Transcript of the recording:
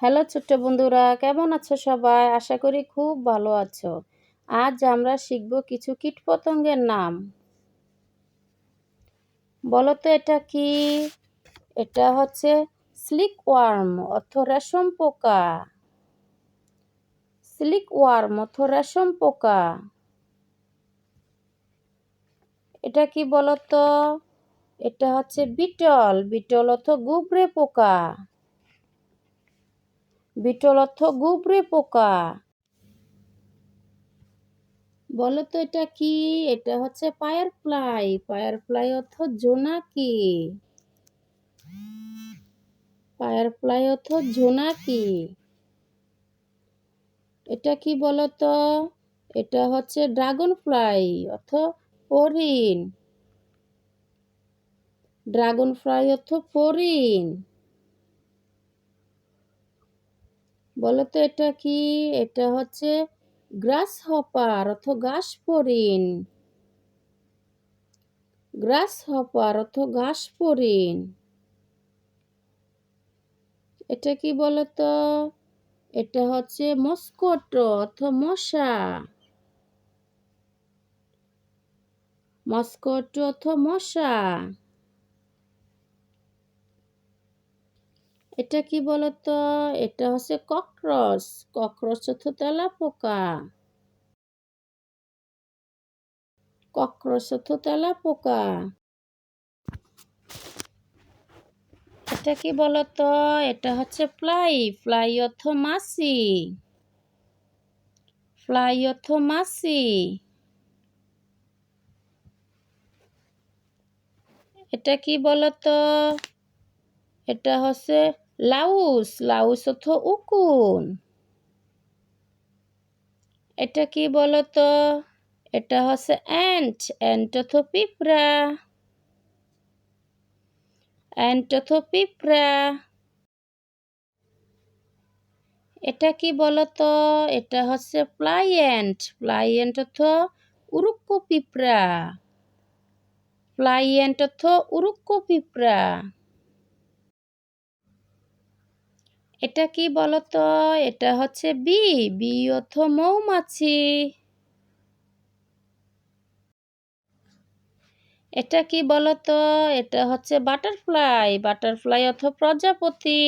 Hello ছোট্ট বন্ধুরা, কেমন আছো সবাই? আশা করি খুব ভালো আছো। আজ আমরা শিখব কিছু কীটপতঙ্গের নাম। বলো তো এটা কি? এটা হচ্ছে স্লিক ওয়ার্ম অর্থ রেশম পোকা। স্লিক ওয়ার্ম অর্থ রেশম পোকা। এটা কি বলো তো? এটা হচ্ছে বিটল। বিটল অর্থ গুবরে পোকা। বিটল অর্থ গুবরে পোকা। বলো তো এটা কি? এটা হচ্ছে ফায়ারফ্লাই। ফায়ারফ্লাই অর্থ জোনাকি। ফায়ারফ্লাই অর্থ জোনাকি। এটা কি বলো তো? এটা হচ্ছে ড্রাগন ফ্লাই অর্থ ফড়িং। ড্রাগন ফ্লাই অর্থ ফড়িং। বলো তো এটা কি? এটা হচ্ছে গ্রাস হপার অর্থ ঘাস ফড়িং। গ্রাস হপার অর্থ ঘাস ফড়িং। এটা কি বলো তো? এটা হচ্ছে মস্কোটো অর্থ মশা। মস্কোটো অর্থ মশা। এটা কি বলতো? এটা হচ্ছে ককরোচ। ককরোচ অর্থ তেলাপোকা। ককরোচ অর্থ তেলাপোকা। এটা কি বলতো? এটা হচ্ছে ফ্লাই। ফ্লাই অর্থ মাছি। ফ্লাই অর্থ মাছি। এটা কি বলতো? এটা হচ্ছে লাউস। লাউস অর্থ উকুন। এটা কি বলতো? এটা হচ্ছে অ্যান্ট। অ্যান্ট অর্থ পিঁপড়া। অ্যান্ট অর্থ পিঁপড়া। এটা কি বলতো? এটা হচ্ছে প্লাইয়েন্ট। প্লাইয়েন্ট অর্থ উড়ুক্কু পিঁপড়া। প্লাইয়েন্ট অর্থ উড়ুক্কু পিঁপড়া। এটা কি বলতো? এটা হচ্ছে বি। বি অর্থ মৌমাছি। এটা কি বলতো? এটা হচ্ছে বাটারফ্লাই। বাটারফ্লাই অর্থ প্রজাপতি।